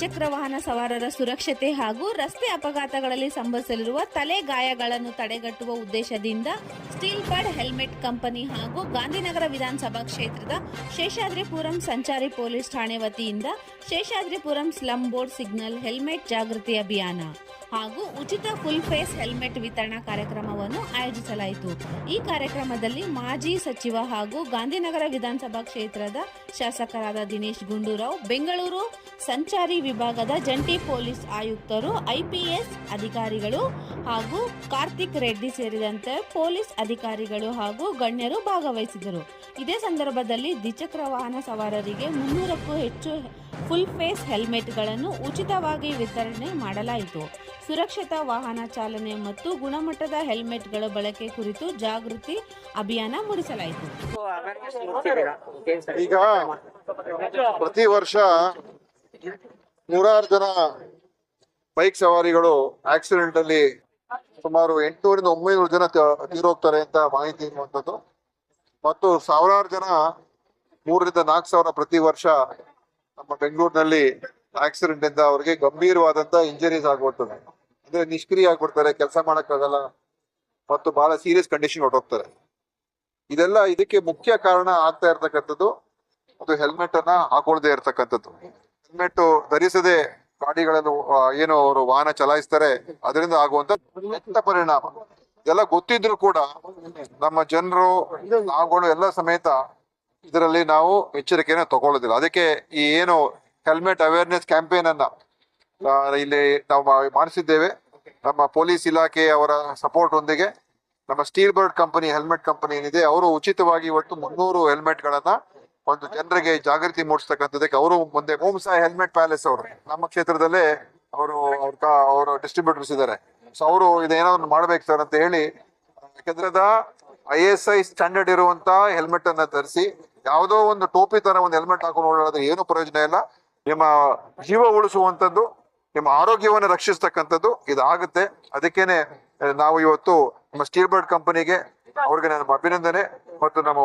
ದ್ವಿಚಕ್ರ ವಾಹನ ಸವಾರರ ಸುರಕ್ಷತೆ ಹಾಗೂ ರಸ್ತೆ ಅಪಘಾತಗಳಲ್ಲಿ ಸಂಭವಿಸಲಿರುವ ತಲೆ ಗಾಯಗಳನ್ನು ತಡೆಗಟ್ಟುವ ಉದ್ದೇಶದಿಂದ ಸ್ಟೀಲ್ ಬಡ್ ಹೆಲ್ಮೆಟ್ ಕಂಪನಿ ಹಾಗೂ ಗಾಂಧಿನಗರ ವಿಧಾನಸಭಾ ಕ್ಷೇತ್ರದ ಶೇಷಾದ್ರಿಪುರಂ ಸಂಚಾರಿ ಪೊಲೀಸ್ ಠಾಣೆ ವತಿಯಿಂದ Seshadripuram slum board signal helmet ಜಾಗೃತಿ ಅಭಿಯಾನ ಹಾಗೂ ಉಚಿತ ಫುಲ್ ಫೇಸ್ ಹೆಲ್ಮೆಟ್ ವಿತರಣಾ ಕಾರ್ಯಕ್ರಮವನ್ನು ಆಯೋಜಿಸಲಾಯಿತು. ಈ ಕಾರ್ಯಕ್ರಮದಲ್ಲಿ ಮಾಜಿ ಸಚಿವ ಹಾಗೂ ಗಾಂಧಿನಗರ ವಿಧಾನಸಭಾ ಕ್ಷೇತ್ರದ ಶಾಸಕರಾದ ದಿನೇಶ್ ಗುಂಡೂರಾವ್, ಬೆಂಗಳೂರು ಸಂಚಾರಿ ವಿಭಾಗದ ಜಂಟಿ ಪೊಲೀಸ್ ಆಯುಕ್ತರು, ಐಪಿಎಸ್ ಅಧಿಕಾರಿಗಳು ಹಾಗೂ ಕಾರ್ತಿಕ್ ರೆಡ್ಡಿ ಸೇರಿದಂತೆ ಪೊಲೀಸ್ ಅಧಿಕಾರಿಗಳು ಹಾಗೂ ಗಣ್ಯರು ಭಾಗವಹಿಸಿದರು. ಇದೇ ಸಂದರ್ಭದಲ್ಲಿ ದ್ವಿಚಕ್ರ ವಾಹನ ಸವಾರರಿಗೆ 300ಕ್ಕೂ ಹೆಚ್ಚು ಫುಲ್ ಫೇಸ್ ಹೆಲ್ಮೆಟ್ಗಳನ್ನು ಉಚಿತವಾಗಿ ವಿತರಣೆ ಮಾಡಲಾಯಿತು. ಸುರಕ್ಷಿತ ವಾಹನ ಚಾಲನೆ ಮತ್ತು ಗುಣಮಟ್ಟದ ಹೆಲ್ಮೆಟ್ಗಳ ಬಳಕೆ ಕುರಿತು ಜಾಗೃತಿ ಅಭಿಯಾನ ಮೂಡಿಸಲಾಯಿತು. ಈಗ ಪ್ರತಿ ವರ್ಷ ನೂರಾರು ಜನ ಬೈಕ್ ಸವಾರಿಗಳು ಆಕ್ಸಿಡೆಂಟ್ ಅಲ್ಲಿ ಸುಮಾರು 800ರಿಂದ 900 ಜನ ತೀರೋಗ್ತಾರೆ ಅಂತ ಮಾಹಿತಿ ಇರುವಂತದ್ದು ಮತ್ತು ಸಾವಿರಾರು ಜನ 3ರಿಂದ 4 ಸಾವಿರ ಪ್ರತಿ ವರ್ಷ ನಮ್ಮ ಬೆಂಗಳೂರಿನಲ್ಲಿ ಆಕ್ಸಿಡೆಂಟ್ ಇಂದ ಅವರಿಗೆ ಗಂಭೀರವಾದಂತ ಇಂಜರೀಸ್ ಆಗುತ್ತದೆ. ಅಂದ್ರೆ ನಿಷ್ಕ್ರಿಯ ಆಗ್ಬಿಡ್ತಾರೆ, ಕೆಲಸ ಮಾಡಕ್ಕಾಗಲ್ಲ ಮತ್ತು ಬಹಳ ಸೀರಿಯಸ್ ಕಂಡೀಷನ್ ಹೊರಟೋಗ್ತಾರೆ. ಇದಕ್ಕೆ ಮುಖ್ಯ ಕಾರಣ ಆಗ್ತಾ ಇರ್ತಕ್ಕಂಥದ್ದು ಅದು ಹೆಲ್ಮೆಟ್ ಅನ್ನ ಹಾಕೊಳ್ದೇ ಇರ್ತಕ್ಕಂಥದ್ದು. ಹೆಲ್ಮೆಟ್ ಧರಿಸದೆ ಗಾಡಿಗಳನ್ನು ಏನು ಅವರು ವಾಹನ ಚಲಾಯಿಸ್ತಾರೆ, ಅದರಿಂದ ಆಗುವಂತ ಕೆಟ್ಟ ಪರಿಣಾಮ ಇದೆಲ್ಲ ಗೊತ್ತಿದ್ರು ಕೂಡ ನಮ್ಮ ಜನರು ನಾವುಗಳು ಎಲ್ಲ ಸಮೇತ ಇದರಲ್ಲಿ ನಾವು ಎಚ್ಚರಿಕೆಯನ್ನು ತಗೊಳ್ಳೋದಿಲ್ಲ. ಅದಕ್ಕೆ ಈ ಏನು ಹೆಲ್ಮೆಟ್ ಅವೇರ್ನೆಸ್ ಕ್ಯಾಂಪೇನ್ ಅನ್ನ ಇಲ್ಲಿ ನಾವು ಮಾಡಿಸಿದ್ದೇವೆ. ನಮ್ಮ ಪೊಲೀಸ್ ಇಲಾಖೆ ಅವರ ಸಪೋರ್ಟ್ ಒಂದಿಗೆ ನಮ್ಮ steel bird company helmet company ಏನಿದೆ, ಅವರು ಉಚಿತವಾಗಿ ಇವತ್ತು 300 ಹೆಲ್ಮೆಟ್ ಗಳನ್ನ ಒಂದು ಜನರಿಗೆ ಜಾಗೃತಿ ಮೂಡಿಸ್ತಕ್ಕಂಥದಕ್ಕೆ ಅವರು ಮುಂದೆ ಓಂ ಸಾಯಿ ಹೆಲ್ಮೆಟ್ ಪ್ಯಾಲೇಸ್ ಅವರು ನಮ್ಮ ಕ್ಷೇತ್ರದಲ್ಲೇ ಅವರು ಡಿಸ್ಟ್ರಿಬ್ಯೂಟರ್ಸ್ ಇದ್ದಾರೆ. ಸೊ ಅವರು ಇದೇನೋ ಮಾಡ್ಬೇಕು ಸರ್ ಅಂತ ಹೇಳಿ, ಯಾಕಂದ್ರೆ ISI ಸ್ಟ್ಯಾಂಡರ್ಡ್ ಇರುವಂತ ಹೆಲ್ಮೆಟ್ ಅನ್ನ ಧರಿಸಿ ಯಾವುದೋ ಒಂದು ಟೋಪಿ ತರ ಒಂದು ಹೆಲ್ಮೆಟ್ ಹಾಕೊಂಡು ಓಡಾಡಿದ್ರೆ ಏನು ಪ್ರಯೋಜನ ಇಲ್ಲ. ನಿಮ್ಮ ಜೀವ ಉಳಿಸುವಂತದ್ದು, ನಿಮ್ಮ ಆರೋಗ್ಯವನ್ನು ರಕ್ಷಿಸ್ತಕ್ಕಂಥದ್ದು ಇದಾಗುತ್ತೆ. ಅದಕ್ಕೇನೆ ನಾವು ಇವತ್ತು ನಮ್ಮ ಸ್ಟೀಲ್ ಬರ್ಡ್ ಕಂಪನಿಗೆ ಅವ್ರಿಗೆ ನಮ್ಮ ಅಭಿನಂದನೆ ಮತ್ತು ನಮ್ಮ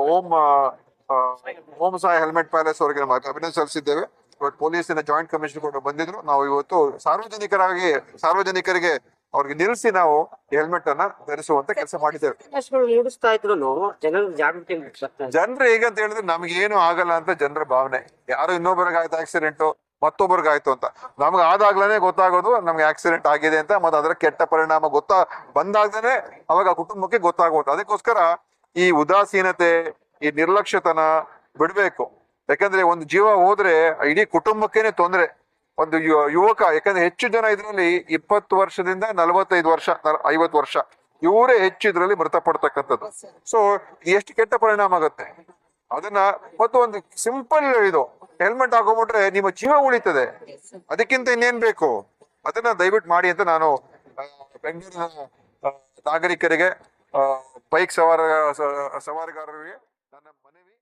ಓಂ ಸಾಯಿ ಹೆಲ್ಮೆಟ್ ಪ್ಯಾಲೇಸ್ ಅವರಿಗೆ ನಮ್ಮ ಅಭಿನಂದನೆ ಸಲ್ಲಿಸಿದ್ದೇವೆ. ಇವತ್ತು ಪೊಲೀಸಿನ ಜಾಯಿಂಟ್ ಕಮಿಷನರ್ ಕೂಡ ಬಂದಿದ್ರು. ನಾವು ಇವತ್ತು ಸಾರ್ವಜನಿಕರಿಗೆ ಅವ್ರಿಗೆ ನಿಲ್ಲಿಸಿ ನಾವು ಹೆಲ್ಮೆಟ್ ಅನ್ನ ಧರಿಸುವಂತ ಕೆಲಸ ಮಾಡಿದ್ದೇವೆ. ಜನರು ಹೇಗಂತ ಹೇಳಿದ್ರೆ ನಮ್ಗೆ ಏನು ಆಗಲ್ಲ ಅಂತ ಜನರ ಭಾವನೆ. ಯಾರು ಇನ್ನೊಬ್ಬರಿಗೆ ಆಯ್ತು ಆಕ್ಸಿಡೆಂಟ್, ಮತ್ತೊಬ್ಬರಿಗೆ ಆಯ್ತು ಅಂತ, ನಮ್ಗೆ ಆದಾಗ್ಲೇ ಗೊತ್ತಾಗೋದು ನಮ್ಗೆ ಆಕ್ಸಿಡೆಂಟ್ ಆಗಿದೆ ಅಂತ, ಮತ್ತೆ ಅದರ ಕೆಟ್ಟ ಪರಿಣಾಮ ಬಂದಾಗ್ಲೇನೆ ಅವಾಗ ಕುಟುಂಬಕ್ಕೆ ಗೊತ್ತಾಗೋದು. ಅದಕ್ಕೋಸ್ಕರ ಈ ಉದಾಸೀನತೆ, ಈ ನಿರ್ಲಕ್ಷ್ಯತನ ಬಿಡ್ಬೇಕು. ಯಾಕಂದ್ರೆ ಒಂದು ಜೀವ ಹೋದ್ರೆ ಇಡೀ ಕುಟುಂಬಕ್ಕೇನೆ ತೊಂದ್ರೆ. ಒಂದು ಯುವಕ, ಯಾಕಂದ್ರೆ ಹೆಚ್ಚು ಜನ ಇದರಲ್ಲಿ 20 ವರ್ಷದಿಂದ 45 ವರ್ಷ 50 ವರ್ಷ ಇವರೇ ಹೆಚ್ಚು ಇದರಲ್ಲಿ ಮೃತಪಡ್ತಕ್ಕಂಥದ್ದು. ಸೊ ಎಷ್ಟು ಕೆಟ್ಟ ಪರಿಣಾಮ ಆಗುತ್ತೆ ಅದನ್ನ. ಮತ್ತು ಒಂದು ಸಿಂಪಲ್ ಇದು ಹೆಲ್ಮೆಟ್ ಹಾಕೊಂಡ್ಬಿಟ್ರೆ ನಿಮ್ಮ ಜೀವ ಉಳಿತದೆ, ಅದಕ್ಕಿಂತ ಇನ್ನೇನ್ ಬೇಕು? ಅದನ್ನ ದಯವಿಟ್ಟು ಮಾಡಿ ಅಂತ ನಾನು ಬೆಂಗಳೂರಿನ ನಾಗರಿಕರಿಗೆ, ಬೈಕ್ ಸವಾರಗಾರರಿಗೆ ನನ್ನ ಮನವಿ.